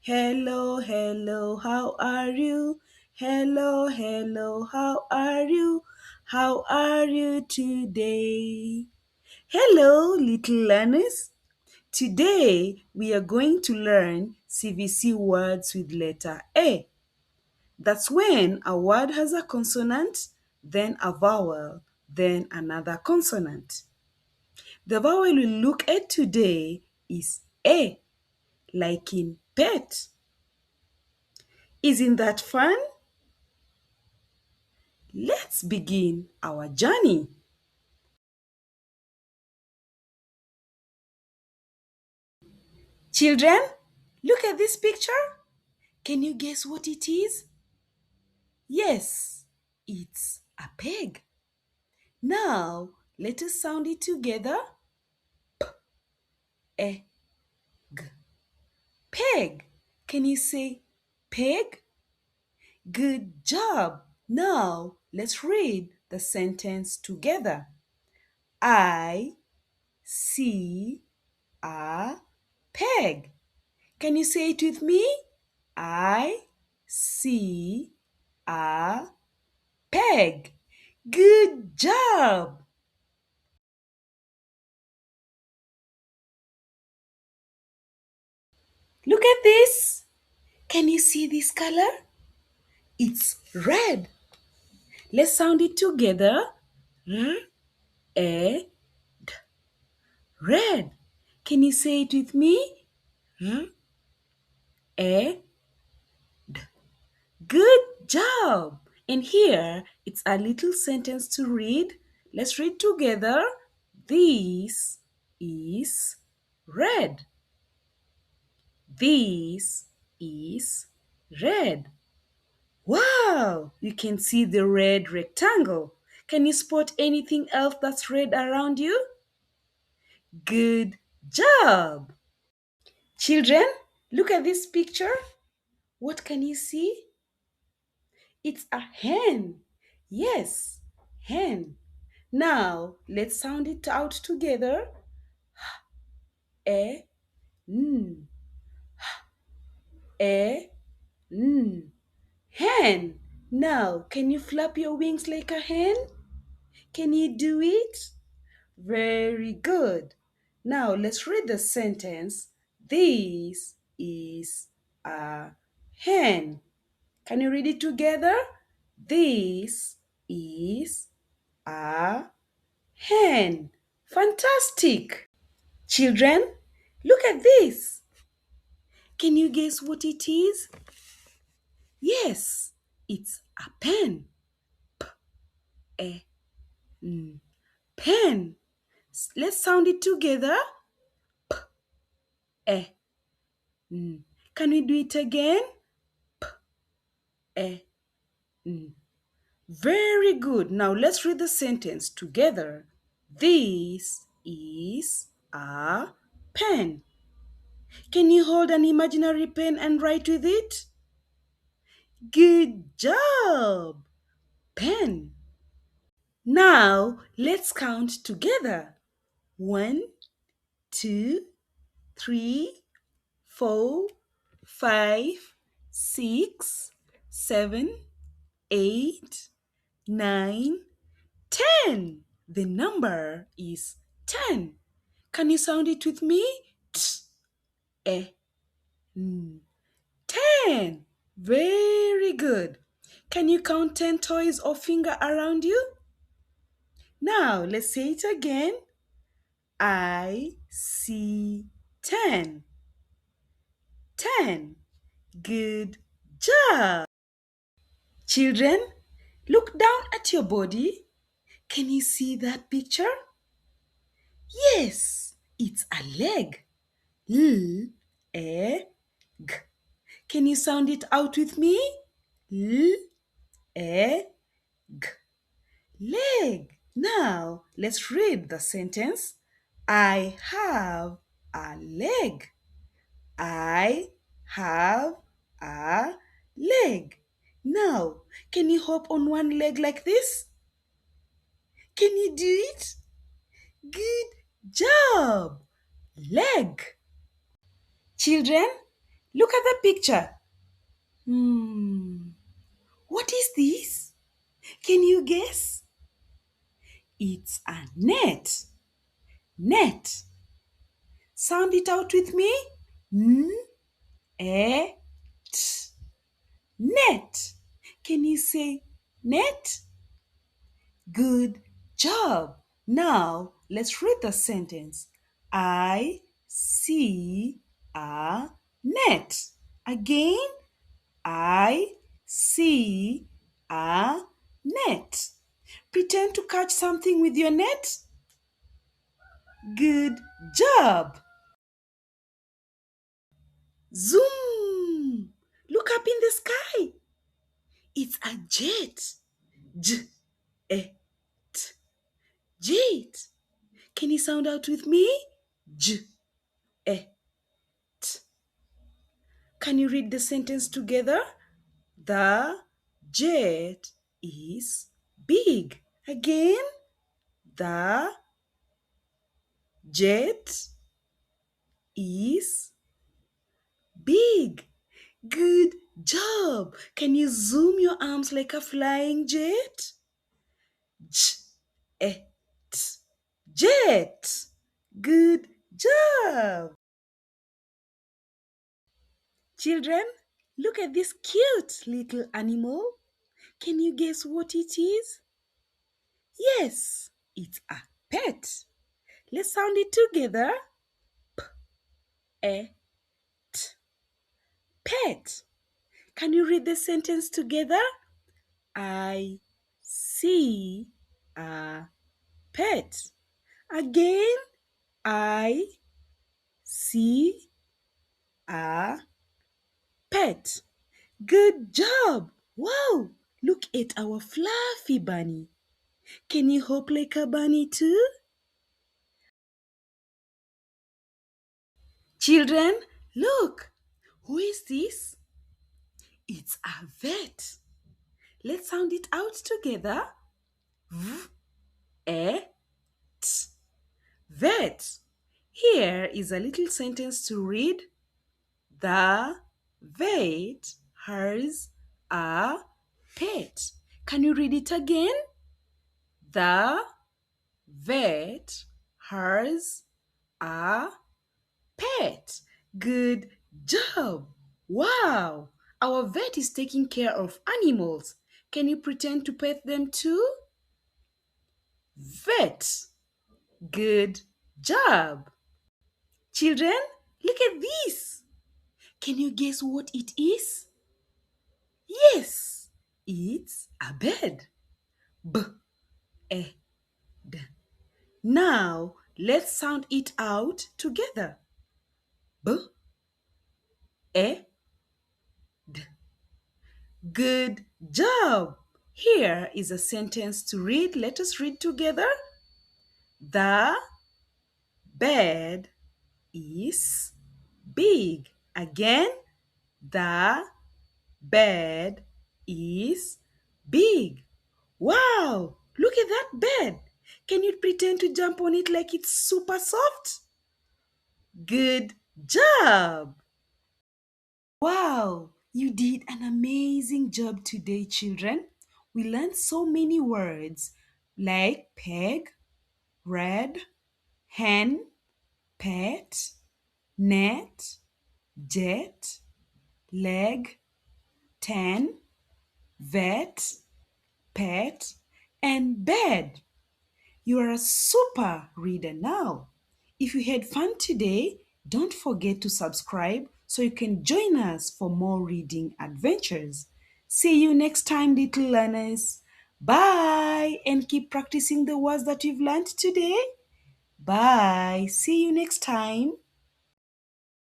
Hello, hello, how are you? Hello, hello, how are you? How are you today? Hello, little learners. Today we are going to learn CVC words with letter A. That's when a word has a consonant, then a vowel, then another consonant. The vowel we look at today is A, like in pet. Isn't that fun? Let's begin our journey. Children, look at this picture. Can you guess what it is? Yes, it's a pig. Now, let us sound it together. E, g. Pig. Can you say pig? Good job. Now, let's read the sentence together. I see a pig. Can you say it with me? I see a pig. Good job. Look at this. Can you see this color? It's red. Let's sound it together. R, E, red. Can you say it with me? R, E, good job. And here it's a little sentence to read. Let's read together. This is red. This is red. Wow! You can see the red rectangle. Can you spot anything else that's red around you? Good job! Children, look at this picture. What can you see? It's a hen. Yes, hen. Now, let's sound it out together. E, n, e, n. Hen. Now, can you flap your wings like a hen? Can you do it? Very good. Now, let's read the sentence. This is a hen. Can you read it together? This is a hen. Fantastic. Children, look at this. Can you guess what it is? Yes, it's a pen. A, n, pen. Let's sound it together. E, n. Can we do it again? E, n. Very good. Now let's read the sentence together. This is a pen. Can you hold an imaginary pen and write with it? Good job. Pen. Now let's count together. 1, 2, 3, 4, 5, 6, 7, 8, 9, 10. The number is 10. Can you sound it with me? T, e, n. 10. Very good. Can you count 10 toys or finger around you? Now, let's say it again. I see 10. 10. Good job. Children, look down at your body. Can you see that picture? Yes, it's a leg. L, e, g. Can you sound it out with me? L, e, g. Leg. Now, let's read the sentence. I have a leg. I have a leg. Now, can you hop on one leg like this? Can you do it? Good job. Leg. Children, Look at the picture. Hmm. What is this? Can you guess? It's a net. Net. Sound it out with me. N e t. Net. Can you say net? Good job. Now let's read the sentence. I see a net. Again, I see a net. Pretend to catch something with your net. Good job. Zoom. Look up in the sky. It's a jet. J e t. Jet. Can you sound out with me? J e t. Can you read the sentence together? The jet is big. Again, the jet is big. Good job. Can you zoom your arms like a flying jet? Jet. Jet. Good job. Children, look at this cute little animal. Can you guess what it is? Yes, it's a pet. Let's sound it together. E t. Pet. Can you read the sentence together? I see a pet. Again, I see a pet. Good job. Wow, look at our fluffy bunny. Can you hop like a bunny too? Children, look. Who is this? It's a vet. Let's sound it out together. V e t. Vet. Here is a little sentence to read. The vet has a pet. Can you read it again? The vet has a pet. Good job. Wow. Our vet is taking care of animals. Can you pretend to pet them too? Vet. Good job. Children, look at this. Can you guess what it is? Yes, it's a bed. B e d. Now let's sound it out together. B e d. Good job. Here is a sentence to read. Let us read together. The bed is big. Again, the bed is big. Wow, look at that bed. Can you pretend to jump on it like it's super soft? Good job. Wow, you did an amazing job today, children. We learned so many words like peg, red, hen, pet, net, jet, leg, ten, vet, pet, and bed. You are a super reader now. If you had fun today, don't forget to subscribe so you can join us for more reading adventures. See you next time, little learners. Bye, and keep practicing the words that you've learned today. Bye. See you next time.